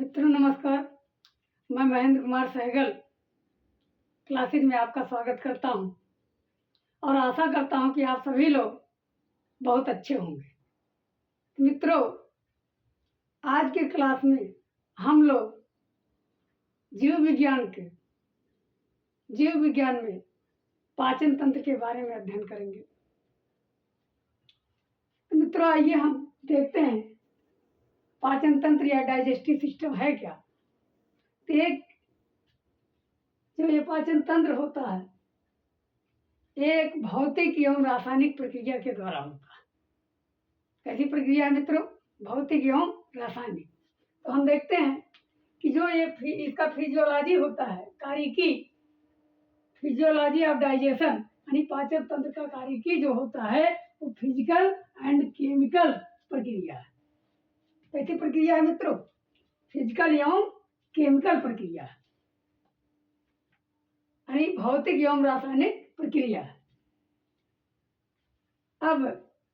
मित्रों नमस्कार। मैं महेंद्र कुमार सहगल क्लासेज में आपका स्वागत करता हूं और आशा करता हूं कि आप सभी लोग बहुत अच्छे होंगे। मित्रों, आज के क्लास में हम लोग जीव विज्ञान में पाचन तंत्र के बारे में अध्ययन करेंगे। तो मित्रों, आइए हम देखते हैं पाचन तंत्र या डाइजेस्टिव सिस्टम है क्या। तो एक जो ये पाचन तंत्र होता है, एक भौतिक एवं रासायनिक प्रक्रिया के द्वारा होता है। कैसी प्रक्रिया है मित्रों? भौतिक एवं रासायनिक। तो हम देखते हैं कि जो ये इसका फिजियोलॉजी होता है, कार्यकी, फिजियोलॉजी ऑफ डाइजेशन यानी पाचन तंत्र का कार्यकी जो होता है वो फिजिकल एंड केमिकल प्रक्रिया है। कैसी प्रक्रिया है मित्रों? फिजिकल एवं केमिकल प्रक्रिया है, यानी भौतिक एवं रासायनिक प्रक्रिया है। अब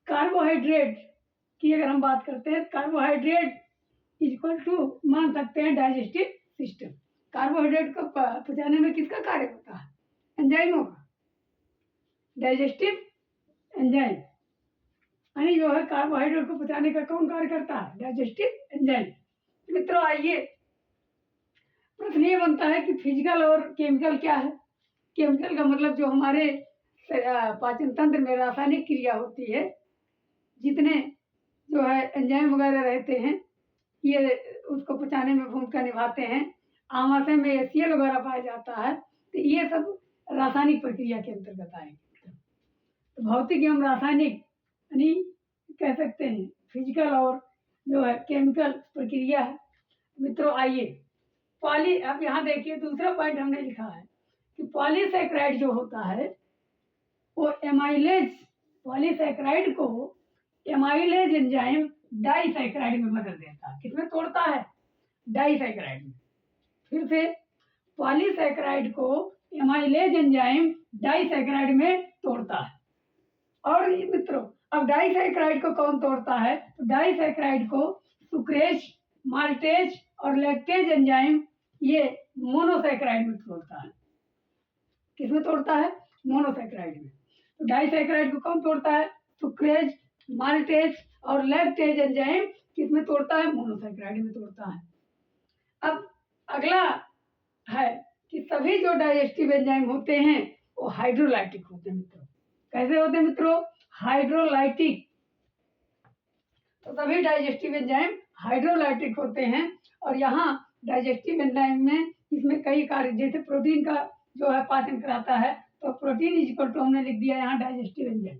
कार्बोहाइड्रेट की अगर हम बात करते हैं, कार्बोहाइड्रेट इक्वल टू मान सकते हैं डाइजेस्टिव सिस्टम। कार्बोहाइड्रेट को पचाने में किसका कार्य होता है? एंजाइमों का। डाइजेस्टिव एंजाइम यानी जो है कार्बोहाइड्रेट को पचाने का कौन कार्य करता है? Digestive enzyme. मित्रों आइए, प्रश्न ये बनता है कि फिजिकल और केमिकल क्या है। केमिकल का मतलब जो हमारे पाचन तंत्र में रासायनिक क्रिया होती है, जितने जो है एंजाइम वगैरह रहते हैं, ये उसको पचाने में भूमिका निभाते हैं। आमाशय में एसीएल वगैरह पाया जाता है, तो ये सब रासायनिक प्रक्रिया के अंतर्गत आएंगे। तो भौतिक एवं रासायनिक यानी कह सकते हैं फिजिकल और जो है केमिकल प्रक्रिया है। मित्रों आइए, अब यहाँ देखिए दूसरा पॉइंट हमने लिखा है कि पॉलीसैकेराइड जो होता है वो पॉलीसैकेराइड को एमाइलेज एंजाइम डाइसैकेराइड में बदल देता है। किसमें तोड़ता है? डाइसैकेराइड में। फिर से पॉलीसैकेराइड को एमाइलेज एंजाइम डाइसैकेराइड में तोड़ता है। और मित्रों, अब डाइसैकेराइड को कौन तोड़ता है? तो डाइसैकेराइड को सुक्रेज, माल्टेज और लैक्टेज एंजाइम ये मोनोसैकेराइड में तोड़ता है। किसमें तोड़ता है? मोनोसैकेराइड में। तो डाइसैकेराइड को कौन तोड़ता है? सुक्रेज, माल्टेज और लैक्टेज एंजाइम किसमें तोड़ता है? मोनोसैकेराइड में तोड़ता है। अब अगला है कि सभी जो डाइजेस्टिव एंजाइम होते हैं वो हाइड्रोलाइटिक होते हैं मित्रों। कैसे होते हैं मित्रों? हाइड्रोलाइटिक। तो सभी डाइजेस्टिव एंजाइम हाइड्रोलाइटिक होते हैं। और यहाँ डाइजेस्टिव एंजाइम में इसमें कई कार्य, जैसे प्रोटीन का जो है पाचन कराता है, तो प्रोटीन इक्वल टू हमने लिख दिया यहाँ डाइजेस्टिव एंजाइम।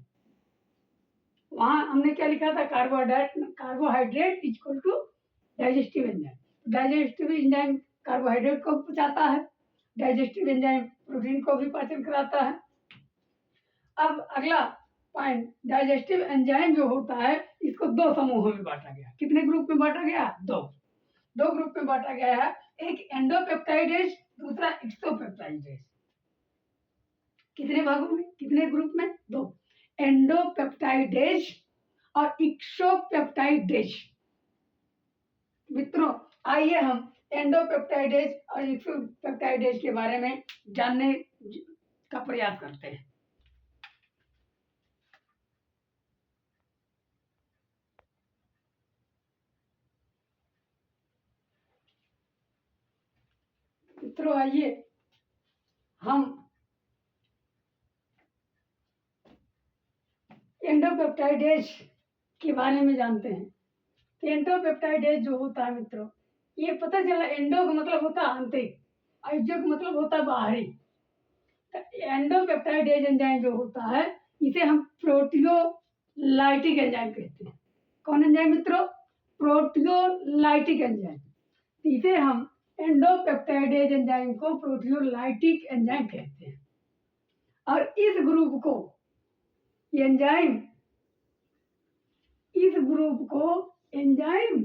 वहां हमने क्या लिखा था? Carbohydrate equal to digestive enzyme. Digestive enzyme carbohydrate को पचाता है, डाइजेस्टिव एंजाइम प्रोटीन को भी पाचन कराता है। अब अगला पॉइंट, डाइजेस्टिव एंजाइम जो होता है इसको दो समूहों में बांटा गया। कितने ग्रुप में बांटा गया? दो ग्रुप में बांटा गया है। एक एंडोपेप्टाइडेज, दूसरा एक्सोपेप्टाइडेज। कितने भागों में, कितने ग्रुप में? दो, एंडोपेप्टाइडेज और एक्सोपेप्टाइडेज। मित्रों आइए हम एंडोपेप्टाइडेज और एक्सोपेप्टाइडेज के बारे में जानने का प्रयास करते हैं। मित्रों आइए हम एंडोपेप्टाइडेज के बारे में जानते हैं। एंडोपेप्टाइडेज जो होता है मित्रों, ये पता चला, एंडो का मतलब होता है आंतरिक, एक्सो का मतलब होता है बाहरी। एंडोपेप्टाइडेज एंजाइम जो होता है इसे हम प्रोटियोलाइटिक एंजाइम कहते हैं। कौन एंजाइम मित्रों? Proteolytic enzyme. इसे हम एंडोपेप्टाइडेज एंजाइम को प्रोटियोलाइटिक एंजाइम कहते हैं। और इस ग्रुप को एंजाइम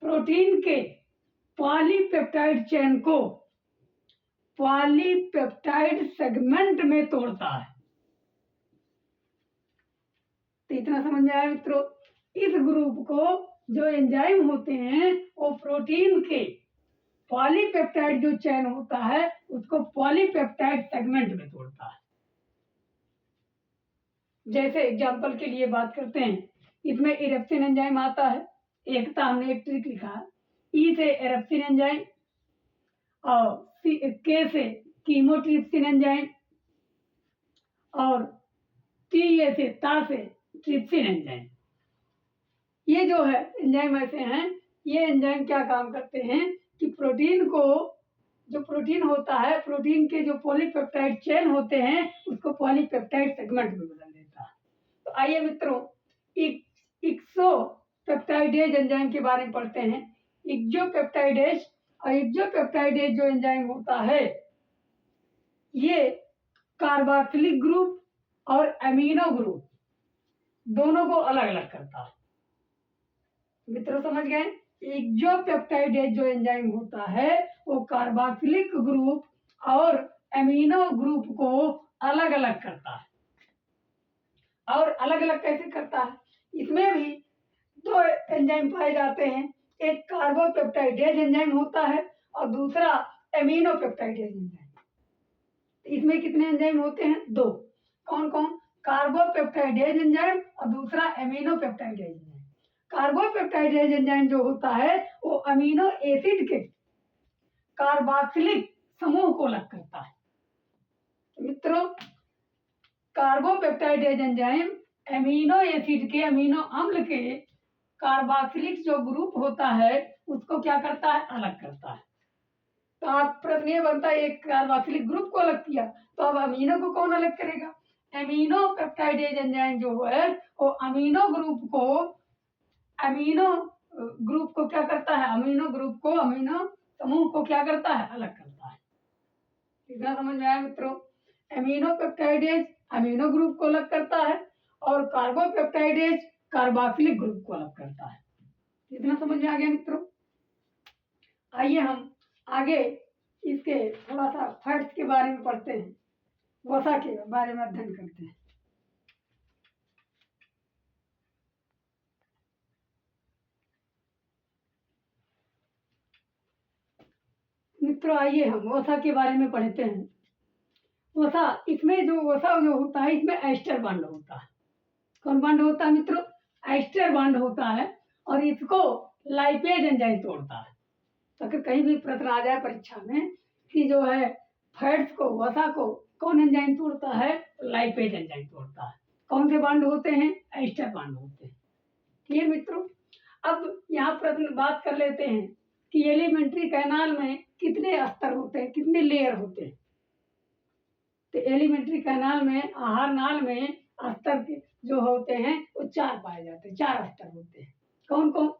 प्रोटीन के पॉलीपेप्टाइड चेन को पॉलीपेप्टाइड सेगमेंट में तोड़ता है। तो इतना समझ में आया मित्रों? इस ग्रुप को जो एंजाइम होते हैं वो प्रोटीन के पॉलीपेप्टाइड जो चेन होता है उसको पॉलीपेप्टाइड सेगमेंट में तोड़ता है। जैसे एग्जांपल के लिए बात करते हैं, इसमें इरेप्सिन एंजाइम आता है। एक तो हमने एक ट्रिक लिखा है, ई से एरेप्सिन एंजाइम और के से कीमोट्रिप्सिन एंजाइम और टी ए से ता से ट्रिप्सिन एंजाइम। ये जो है एंजाइम ऐसे हैं, ये एंजाइम क्या काम करते हैं कि प्रोटीन को, जो प्रोटीन होता है, प्रोटीन के जो पॉलीपेप्टाइड चेन होते हैं उसको पॉलीपेप्टाइड सेगमेंट में बदल देता है। तो आइए मित्रों, इक्सोपेप्टाइडेज एंजाइम के बारे में पढ़ते हैं। इक्सोपेप्टाइडेज और इक्सोपेप्टाइडेज जो एंजाइम होता है ये कार्बोक्सिलिक ग्रुप और अमीनो ग्रुप दोनों को अलग अलग करता है। मित्रों समझ गए? इक्सोपेप्टाइडेज जो एंजाइम होता है वो कार्बोक्सिलिक ग्रुप और अमीनो ग्रुप को अलग अलग करता है। और अलग अलग कैसे करता है? इसमें भी दो एंजाइम पाए जाते हैं, एक कार्बोपेप्टाइडेज एंजाइम होता है और दूसरा अमीनो पेप्टाइडेज एंजाइम। इसमें कितने एंजाइम होते हैं? दो। कौन कौन? कार्बोपेप्टाइडेज एंजाइम और दूसरा अमीनो पेप्टाइडेज एंजाइम। कार्बोपेप्टाइडेज एंजाइम जो होता है वो अमीनो एसिड के कार्बोक्सिलिक समूह को अलग करता है। मित्रों, कार्बोपेप्टाइडेज एंजाइम अमीनो एसिड के, अमीनो अम्ल के कार्बोक्सिलिक जो ग्रुप होता है उसको क्या करता है? अलग करता है। तो आप प्रश्न ये बनता है, एक कार्बोक्सिलिक ग्रुप को अलग किया तो अब अमीनो को कौन अलग करेगा? अमीनो पेप्टाइडेज एंजाइम जो है वो अमीनो ग्रुप को क्या करता है? अमीनो ग्रुप को, अमीनो समूह को क्या करता है? अलग करता है। इतना समझ में आया मित्रों? अमीनो पेप्टाइडेज अमीनो ग्रुप को अलग करता है और कार्बोपेप्टाइडेज कार्बोक्सिलिक ग्रुप को अलग करता है। इतना समझ में आ गया मित्रों? आइए हम आगे इसके थोड़ा सा फैक्ट्स के बारे में पढ़ते हैं, वसा के बारे में अध्ययन करते हैं। मित्रों आइए हम वसा के बारे में पढ़ते हैं। वसा, इसमें जो वसा जो होता है इसमें एस्टर बॉन्ड होता है। कौन बॉन्ड होता है मित्रों? एस्टर बॉन्ड होता है और इसको लाइपेज एंजाइम तोड़ता है। तो अगर कहीं भी प्रश्न आ जाए परीक्षा में कि जो है फैट्स को, वसा को कौन एंजाइम तोड़ता है? लाइपेज एंजाइम तोड़ता है। कौन से बॉन्ड होते हैं? एस्टर बॉन्ड होते हैं। क्लियर मित्रों? अब यहाँ प्रश्न बात कर लेते हैं कि एलिमेंट्री कैनाल में कितने स्तर होते हैं, कितने लेयर होते हैं? तो एलिमेंट्री कैनाल में, आहार नाल में स्तर जो होते हैं वो 4 पाए जाते हैं, 4 स्तर होते हैं। कौन कौन?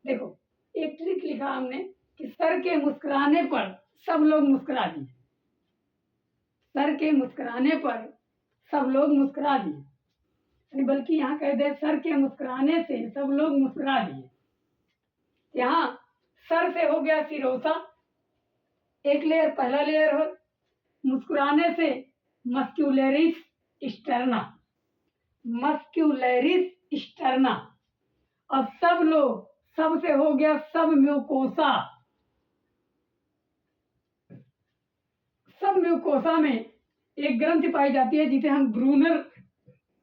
देखो, एक ट्रिक लिखा हमने कि सर के मुस्कुराने पर सब लोग मुस्कुरा दिए। सर के मुस्कुराने पर सब लोग मुस्कुरा दिए, बल्कि यहाँ कह दे सर के मुस्कुराने से सब लोग मुस्कुरा दिए। यहाँ सर से हो गया सिरोसा, एक लेयर, पहला लेयर हो। मुस्कुराने से मस्क्यूलरिस स्टर्ना, मस्क्यूलरिस स्टर्ना। और सब लोग, सब से हो गया सब म्यूकोसा। सब म्यूकोसा में एक ग्रंथि पाई जाती है जिसे हम ब्रूनर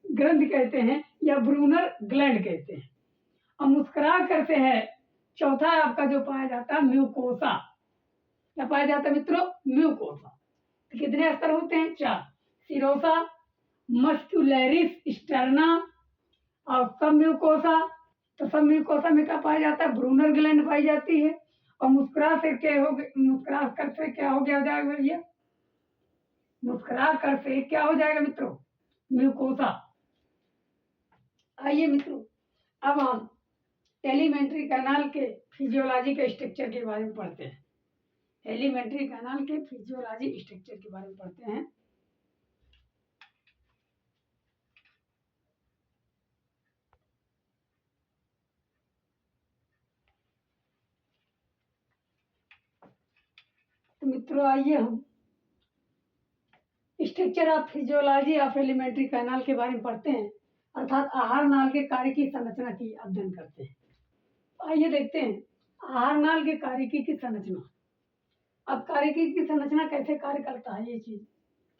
ग्रंथि कहते हैं या ब्रूनर ग्लैंड कहते हैं। और मुस्कुरा कर से है चौथा आपका जो पाया जाता है म्यूकोसा। क्या पाया जाता है मित्रों? म्यूकोसा। तो कितने स्तर होते हैं? 4। सिरोसा, मस्क्यूलरिस स्टर्ना और सब म्यूकोसा। तो सब म्यूकोसा में क्या पाया जाता है? ब्रूनर ग्लैंड पाई जाती है। और मुस्कुरा कर से क्या हो जाएगा भैया? मुस्कुरा कर से क्या हो जाएगा मित्रों? म्यूकोसा। आइए मित्रों, अब हम एलिमेंट्री कैनाल के फिजियोलॉजी के स्ट्रक्चर के बारे में पढ़ते हैं। एलिमेंट्री कैनाल के फिजियोलॉजी स्ट्रक्चर के बारे में पढ़ते हैं। तो मित्रों आइए हम structure of physiology of alimentary canal के बारे में पढ़ते हैं, अर्थात आहार नाल के कार्य की संरचना की अध्ययन करते हैं। आइए देखते हैं आहार नाल के कार्य की संरचना। अब कार्यकी की संरचना कैसे कार्य करता है ये चीज,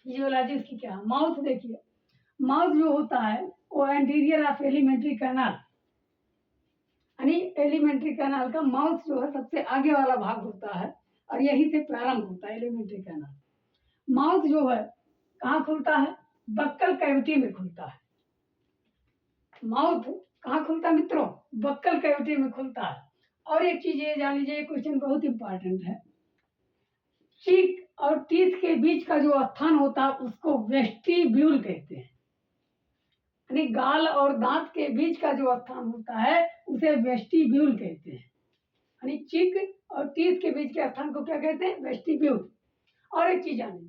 फिजियोलॉजी इसकी क्या है। माउथ देखिए, माउथ जो होता है वो एंटीरियर ऑफ एलिमेंट्री कैनाल, यानी एलिमेंट्री कैनाल का माउथ जो है सबसे आगे वाला भाग होता है और यहीं से प्रारंभ होता है एलिमेंट्री कैनाल। माउथ जो है कहाँ खुलता है, बक्कल कैविटी में खुलता है। माउथ कहाँ खुलता है मित्रों, बक्कल कैविटी में खुलता है। और एक चीज ये जान लीजिए, क्वेश्चन बहुत इंपॉर्टेंट है, चीक और टीथ के बीच का जो स्थान होता है उसको वेस्टिब्यूल कहते हैं, यानी गाल और दांत के बीच का जो स्थान होता है उसे वेस्टिब्यूल कहते हैं, यानी चीक और टीथ के बीच के स्थान को क्या कहते हैं, वेस्टिब्यूल। और एक चीज जानिए,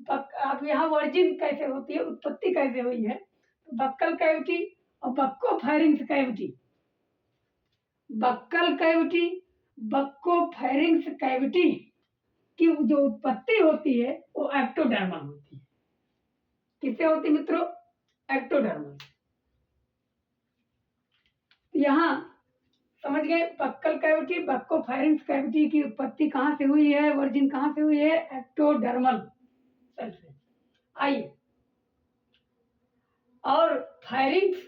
अब यहाँ वर्जिन कैसे होती है, उत्पत्ति कैसे हुई है, तो बक्कल कैविटी और बक्कोफेरिंक्स कैविटी, बक्कल कैविटी बक्कोफेरिंक्स कैविटी की जो उत्पत्ति होती है वो एक्टोडर्मल होती है। किससे होती है मित्रों, एक्टोडर्मल। यहाँ समझ गए, बक्कल कैविटी बक्कोफेरिंक्स कैविटी की उत्पत्ति कहाँ से हुई है, वर्जिन कहाँ से हुई है, एक्टोडर्मल सेल से। आइए, और फेरिंक्स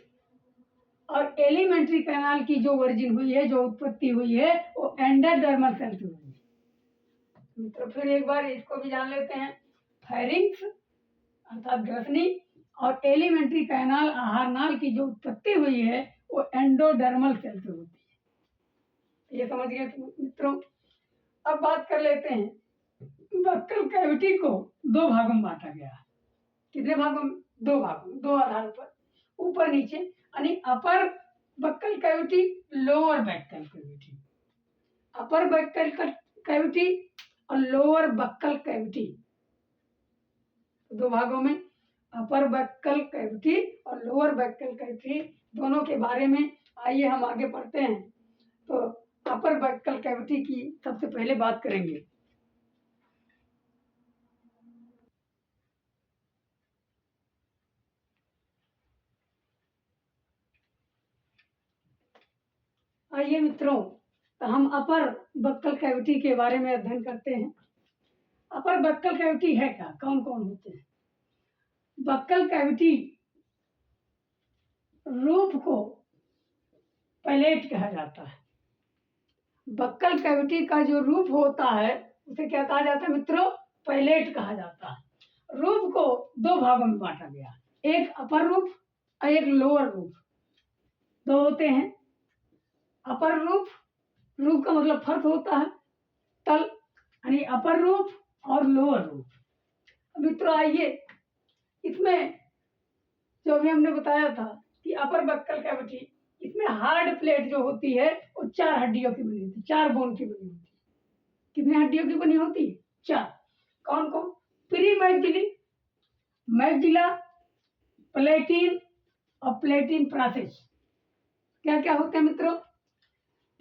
और एलिमेंट्री कैनाल की जो वर्जिन हुई है, जो उत्पत्ति हुई है, वो एंडोडर्मल सेल से हुई है। मित्रों फिर एक बार इसको भी जान लेते हैं, फेरिंक्स अर्थात ग्रसनी और एलिमेंट्री कैनाल आहार नाल की जो उत्पत्ति हुई है वो एंडोडर्मल सेल से होती है। ये समझ गए मित्रों। अब बात कर लेते हैं, बक्कल कैविटी को दो भागों में बांटा गया है। कितने भागों में, दो भागों में, दो आधारों पर, ऊपर नीचे, यानी upper buccal cavity, lower buccal cavity, upper buccal cavity और लोअर बक्कल कैविटी, दो भागों में, अपर बक्कल कैविटी और लोअर बक्कल कैविटी दोनों के बारे में आइए हम आगे पढ़ते हैं। तो अपर बक्कल कैविटी की सबसे पहले बात करेंगे। आइए मित्रों, तो हम अपर बक्कल कैविटी के बारे में अध्ययन करते हैं। अपर बक्कल कैविटी है क्या, कौन कौन होते हैं। बक्कल कैविटी रूप को पैलेट कहा जाता है। बक्कल कैविटी का जो रूप होता है उसे क्या कहा जाता है मित्रों, पैलेट कहा जाता है। रूप को दो भागों में बांटा गया, एक अपर रूप और एक लोअर रूप, दो होते हैं। अपर रूप, रूप का मतलब फर्श होता है, तल, यानी अपर रूप और लोअर रूप। मित्रों आइए, इसमें जो अभी हमने बताया था कि अपर बक्कल कैविटी, इसमें हार्ड प्लेट जो होती है वो चार हड्डियों की बनी होती है, चार बोन की बनी होती है। कितने हड्डियों की बनी होती है, चार। कौन कौन, प्री मैग्जिली, मैग्जिला, प्लेटिन और प्लेटिन प्रोसेस। क्या क्या होते हैं मित्रों,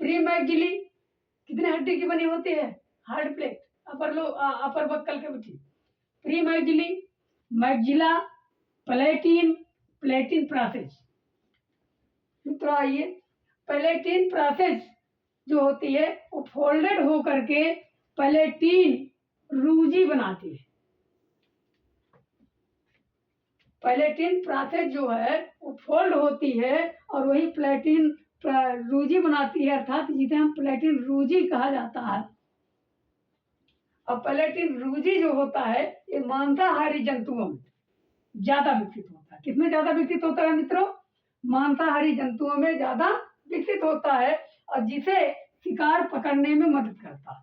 प्री मैग्जिली कितने हड्डी की बनी होती है, hard plate, upper buccal cavity, pre maxillary, maxilla, palatine, palatine process. मित्रों आइए, प्लेटिन प्रोसेस जो होती है वो फोल्डेड होकर के प्लेटिन रूजी बनाती है। प्लेटिन प्रोसेस जो है वो फोल्ड होती है और वही प्लेटिन रूजी बनाती है, अर्थात जिसे हम प्लेटिन रूजी कहा जाता है। और प्लेटिन रूजी जो होता है ये मांसाहारी जंतुओं में ज्यादा विकसित होता है। किसमें ज्यादा विकसित होता है मित्रों, मांसाहारी जंतुओं में ज्यादा विकसित होता है, और जिसे शिकार पकड़ने में मदद करता है,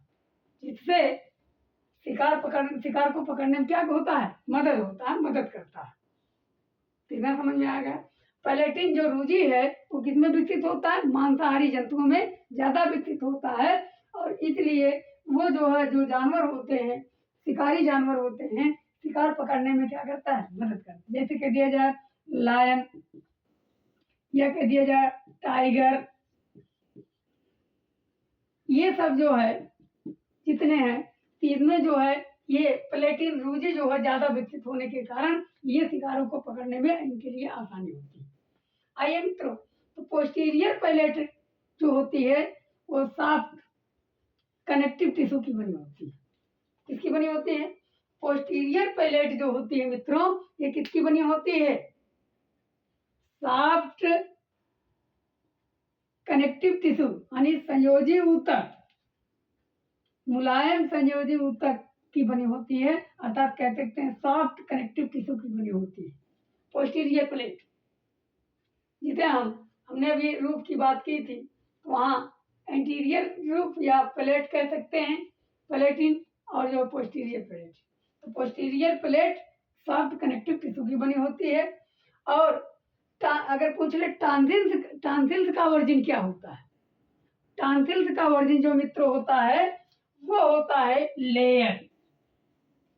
जिससे शिकार को पकड़ने में क्या होता है, मदद होता है, मदद करता है। कितना समझ में आ गया। प्लेटिन जो रूजी है वो किसमें विकसित होता है, मांसाहारी जंतुओं में ज्यादा विकसित होता है, और इसलिए वो जो है, जो जानवर होते हैं, शिकारी जानवर होते हैं, शिकार पकड़ने में क्या करता है, मदद करता है। जैसे कह दिया जाए लायन, या कह दिया जाए टाइगर, ये सब जो है जितने हैं, इसमें जो है ये प्लेटिन रूजी जो है ज्यादा विकसित होने के कारण ये शिकारों को पकड़ने में इनके लिए आसानी होती है। आइए मित्रों, तो पोस्टीरियर पैलेट जो होती है वो सॉफ्ट कनेक्टिव टिश्यू की बनी होती है। किसकी बनी होती है? पोस्टीरियर पैलेट जो होती है मित्रों, ये किसकी बनी होती है? सॉफ्ट कनेक्टिव टिश्यू यानी संयोजी ऊतक, मुलायम संयोजी ऊतक की बनी होती है, अर्थात कह सकते हैं सॉफ्ट कनेक्टिव टिश्यू की बनी होती है पोस्टीरियर प्लेट, जिसे हमने अभी रूफ की बात की थी, तो वहाँ एंटीरियर रूफ या प्लेट कह सकते हैं, प्लेटिन, और जो पोस्टीरियर प्लेट, तो posterior plate soft connective tissue की बनी होती है। और अगर पूछ ले टॉन्सिल्स का वर्जिन क्या होता है? टॉन्सिल्स का वर्जिन जो मित्र होता है वो होता है लेयर।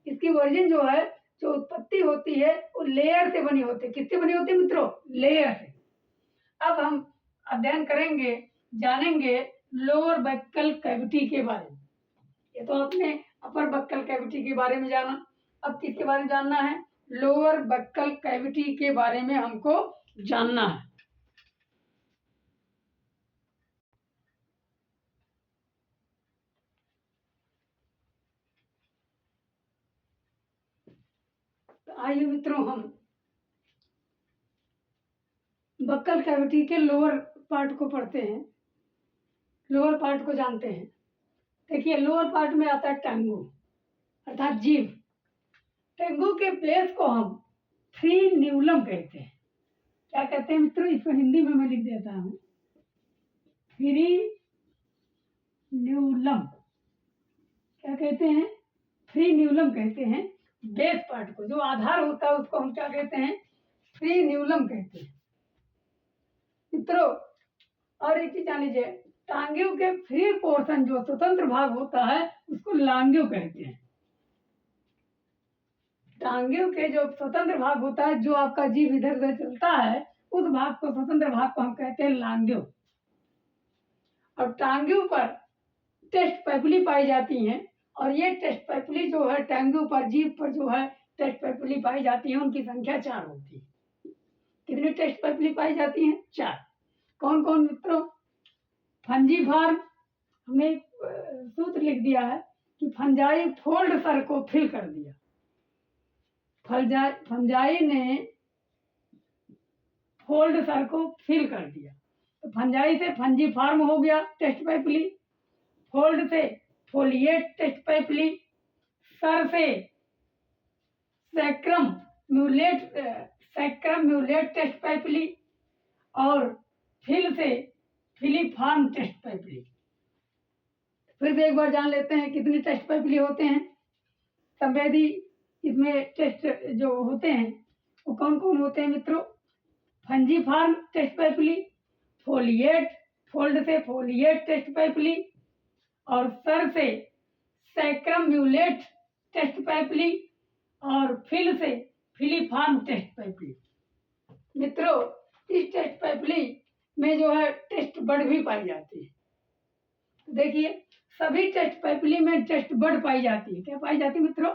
इसकी वर्जिन जो है, जो उत्पत्ति होती है वो लेयर से बनी होती है। किससे बनी होती है मित्रों? लेयर से। अब हम अध्ययन करेंगे, जानेंगे लोअर बक्कल कैविटी के बारे में। ये तो आपने अपर बक्कल कैविटी के बारे में जाना, अब किसके बारे में जानना है? लोअर बक्कल कैविटी के बारे में हमको जानना है। तो आइए मित्रों, हम बक्कल कैविटी के लोअर पार्ट को पढ़ते हैं, लोअर पार्ट को जानते हैं। देखिए, लोअर पार्ट में आता है टंगू अर्थात जीभ। टंगू के बेस को हम फ्रीन्यूलम कहते हैं। क्या कहते हैं मित्रों? इसको हिंदी में मैं लिख देता हूँ, फ्रीन्यूलम। क्या कहते हैं? फ्रीन्यूलम कहते हैं। बेस पार्ट को, जो आधार होता है, उसको हम क्या कहते हैं? फ्रीन्यूलम कहते हैं मित्रों। और एक चीज जान लीजिए, टांग्यू के फ्री पोर्शन, जो स्वतंत्र भाग होता है, उसको लांग्यू कहते हैं। टांग्यू के जो स्वतंत्र भाग होता है, जो आपका जीभ इधर उधर चलता है, उस भाग को, स्वतंत्र भाग को हम कहते हैं लांग्यू। और टांग्यू पर टेस्ट पैपुली पाई जाती हैं, और ये टेस्ट पैपुली जो है टांग्यू पर, जीभ पर जो है टेस्ट पैपुली पाई जाती है, उनकी संख्या 4 होती है। कितनी टेस्ट पैपुली पाई जाती हैं? 4। कौन कौन मित्रों? फंजीफार्म, हमने सूत्र लिख दिया है कि फंजाई फोल्ड सर को फिल कर दिया। फंजाई ने फोल्ड सर को फिल कर दिया, तो फंजाई से फंजीफार्म हो गया टेस्ट पैपुली, फोल्ड से फोलिएट टेस्ट पैपुली, सर से सैक्रम म्यूलेट टेस्ट पैपुली, और फिल से फिलीफार्म टेस्ट पैपुली। फिर से एक बार जान लेते हैं कितने टेस्ट पैपुली होते हैं। संवेदी इसमें टेस्ट जो होते हैं वो कौन कौन होते हैं मित्रों? फंजीफार्म टेस्ट पैपुली, फोलिएट, फोल्ड से फोलिएट टेस्ट पैपुली, और सर से सैक्रम म्यूलेट टेस्ट पैपुली, और फिल से फिलीफार्म टेस्ट पैपुली। मित्रों, इस टेस्ट पैपुली में जो है टेस्ट बड भी पाई जाती है। देखिए, सभी टेस्ट पैपुली में टेस्ट बड पाई जाती है। क्या पाई जाती है मित्रों?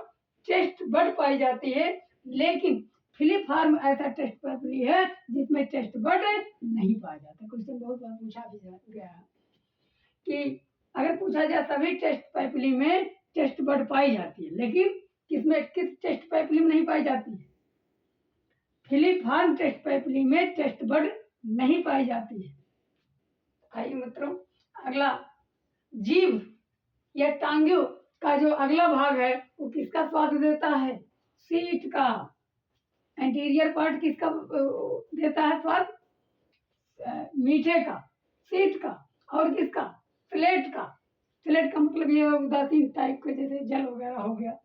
टेस्ट बड पाई जाती है, लेकिन फिलीफार्म ऐसा टेस्ट पैपुली है जिसमें टेस्ट बड नहीं पाया जाता। क्वेश्चन बहुत बार पूछा भी गया है कि अगर पूछा जाए सभी टेस्ट पैपुली में टेस्ट बड पाई जाती है, लेकिन किस टेस्ट पैपुली में नहीं पाई जाती है? फिलीफार्म टेस्ट पैपुली में टेस्ट बड नहीं पाई जाती है। आइए मित्रों, अगला जीभ या टांग्यू का जो अगला भाग है वो किसका स्वाद देता है? सीट का। एंटीरियर पार्ट किसका देता है स्वाद? मीठे का, सीट का। और किसका? स्लेट का। स्लेट का मतलब ये उदासीन टाइप के, जैसे जल वगैरह हो गया,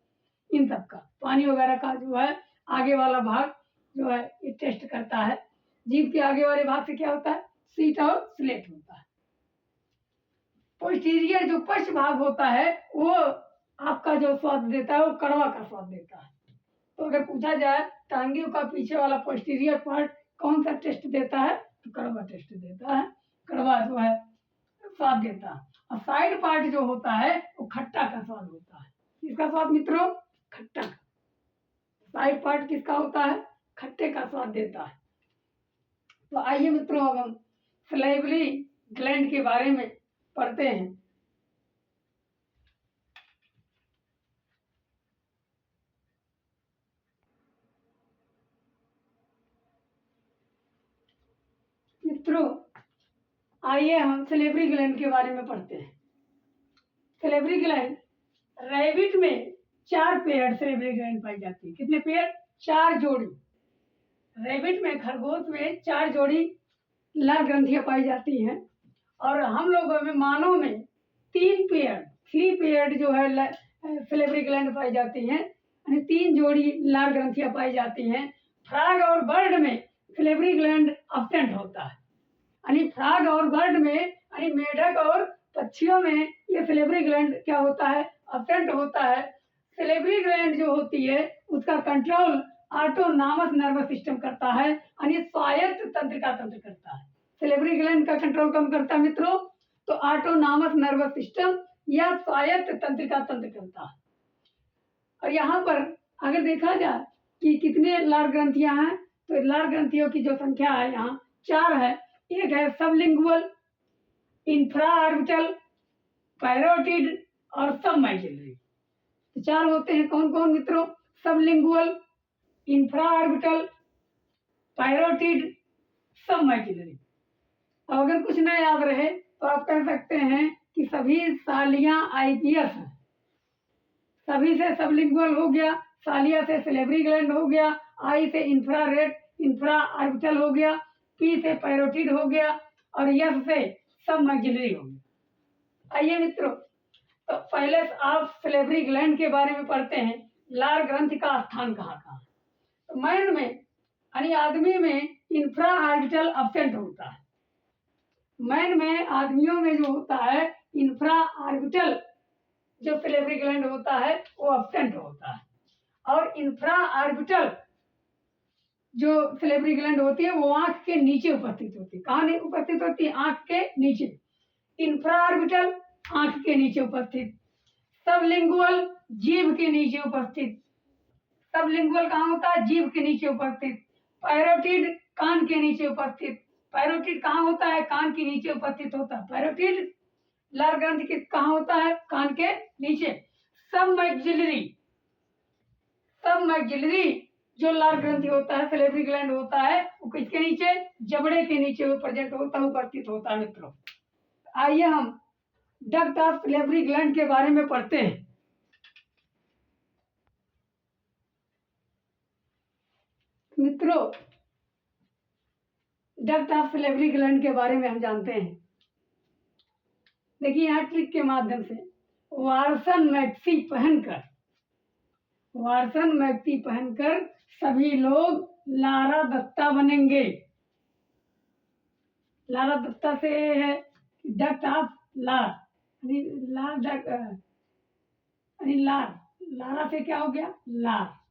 इन सब का, पानी वगैरह का जो है आगे वाला भाग जो है ये टेस्ट करता है। जीभ के आगे वाले भाग से क्या होता है? सीट और स्लेट होता है। पोस्टीरियर जो पश्च भाग होता है वो आपका जो स्वाद देता है वो कड़वा का स्वाद देता है। तो अगर पूछा जाए टांग्यू का पीछे वाला पोस्टीरियर पार्ट कौन सा टेस्ट देता है, तो कड़वा टेस्ट देता है, कड़वा जो है स्वाद देता है। और साइड पार्ट जो होता है वो खट्टा का स्वाद होता है। किसका स्वाद मित्रों? खट्टा का। साइड पार्ट किसका होता है? खट्टे का स्वाद देता है। तो आइए मित्रों, अब हम सलाइवरी ग्लैंड के बारे में पढ़ते हैं। मित्रों, आइए हम सलेवरी ग्लैंड के बारे में पढ़ते हैं। सलेवरी ग्लैंड, रैबिट में 4 पेयर सलेवरी ग्लैंड पाई जाती है। कितने पेयर? 4 जोड़ी। रैबिट में, खरगोश में 4 जोड़ी लाल ग्रंथियां पाई जाती हैं, और हम लोगों में, मानव में 3 पेयर जो है सलेवरी ग्लैंड पाई जाती हैं, यानी 3 जोड़ी लाल ग्रंथियां पाई जाती हैं। फ्रॉग और बर्ड में सलेवरी ग्लैंड एब्सेंट होता है, यानी फ्रॉग और बर्ड में, यानी मेढक और पक्षियों में ये सलेवरी ग्लैंड क्या होता है? एब्सेंट होता है। सलेवरी ग्लैंड जो होती है उसका कंट्रोल ऑटोनॉमस नर्वस सिस्टम करता है, यानी स्वायत्त तंत्रिका तंत्र करता है। सलेवरी ग्लैंड का कंट्रोल कौन करता है मित्रों? तो ऑटोनॉमस नर्वस सिस्टम या स्वायत्त तंत्रिका तंत्र करता है। और यहाँ पर अगर देखा जाए कि कितने लार ग्रंथियां हैं, तो लार ग्रंथियों की जो संख्या है यहाँ 4 है। एक है सबलिंगुअल, इंफ्रा ऑर्बिटल, पैरोटिड और सबमैक्सिलरी। तो 4 होते हैं। कौन कौन मित्रों? Sublingual, infra orbital, parotid, submaxillary. और अगर कुछ न याद रहे तो आप कह सकते हैं कि सभी सालियां आईपीएस हैं। सभी से सबलिंगुअल हो गया, सालिया से सलेवरी ग्लैंड हो गया, आई से इंफ्रा ऑर्बिटल हो गया, पी से पैरोटिड हो गया, और एस से सबमैक्सिलरी हो गया। आइए मित्रों, तो पहले आप सलेवरी ग्लैंड के बारे में पढ़ते हैं। लार ग्रंथि का स्थान कहाँ कहाँ? तो मैन में, यानी आदमी में इंफ्रा ऑर्बिटल एब्सेंट होता है। मैन में, आदमियों में जो होता है इंफ्रा ऑर्बिटल जो सलेवरी ग्लैंड होता है वो एब्सेंट होता है। और इंफ्रा ऑर्बिटल जो सलेवरी ग्लैंड होती है वो आंख के नीचे उपस्थित होती है। कहाँ उपस्थित होती है? आंख के नीचे। इंफ्रा ऑर्बिटल आंख के नीचे उपस्थित। सबलिंगुअल जीभ के नीचे उपस्थित। सबलिंगुअल कहाँ होता है? जीभ के नीचे उपस्थित। पैरोटिड कान के नीचे उपस्थित। पैरोटिड कहाँ होता है? कान के नीचे उपस्थित होता है। पैरोटिड लार ग्रंथि कहाँ होता है? कान के नीचे। सबमैक्सिलरी जो लार ग्रंथि होता है, सलेवरी ग्लैंड होता है, वो किसके नीचे? जबड़े के नीचे वो प्रेजेंट होता है, उपस्थित होता है मित्रों। आइए हम डक्ट ऑफ सलेवरी ग्लैंड के बारे में पढ़ते हैं। मित्रों, डक्ट ऑफ सलेवरी ग्लैंड के बारे में हम जानते हैं। देखिए यहाँ ट्रिक के माध्यम से वार्सन मैक्सी पहनकर सभी लोग लारा दत्ता बनेंगे। लारा दत्ता से है डक्ट ऑफ लार, लारा से क्या हो गया? लार।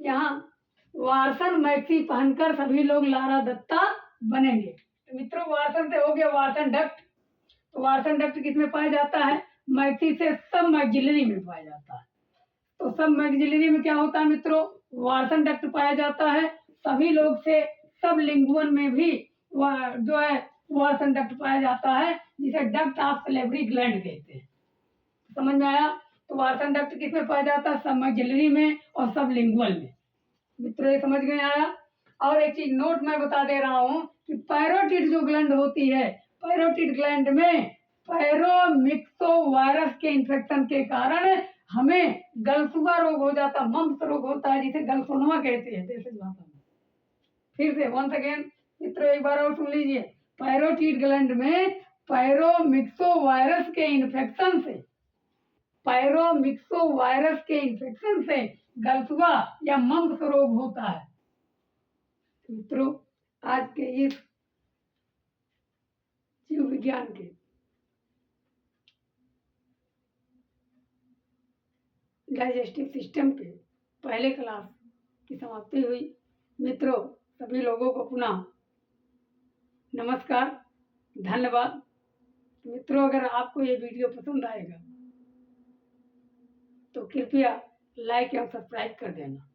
यहाँ वार्सन मैक्सी पहनकर सभी लोग लारा दत्ता बनेंगे। तो मित्रों, वार्सन से हो गया वार्सन डक्ट। तो वार्सन डक्ट किसमें पाया जाता है? मैक्सी से सबमैक्सिलरी में पाया जाता है। तो सबमैक्सिलरी में क्या होता है मित्रों? वार्सन डक्ट पाया जाता है। सभी लोग से सबलिंगुअल में भी जो है वार्सन डक्ट पाया जाता है, जिसे डक्ट ऑफ सलेवरी ग्लैंड कहते हैं। समझ में आया? तो वार्सन डक्ट किसमें पाया जाता है? सबमैक्सिलरी में और सबलिंगुअल में। मित्रों, ये समझ में आया? और एक चीज नोट मैं बता दे रहा हूं कि पैरोटिड जो ग्लैंड होती है, पैरोटिड ग्लैंड में पैरोमिक्सो वायरस के इन्फेक्शन के कारण हमें गलसुआ रोग हो जाता, मम्प्स रोग होता है, जिसे गलसोनवा कहते हैं देसी भाषा में। फिर से वंस अगेन मित्रों, एक बार और सुन लीजिए। पैरोटिड ग्लैंड में पैरोमिक्सो वायरस के इन्फेक्शन से गलसुआ या मम्प्स रोग होता है। मित्रों, आज के इस जीव विज्ञान के डाइजेस्टिव सिस्टम के पहले क्लास की समाप्ति हुई। मित्रों, सभी लोगों को पुनः नमस्कार, धन्यवाद। मित्रों, अगर आपको ये वीडियो पसंद आएगा तो कृपया लाइक एवं सब्सक्राइब कर देना।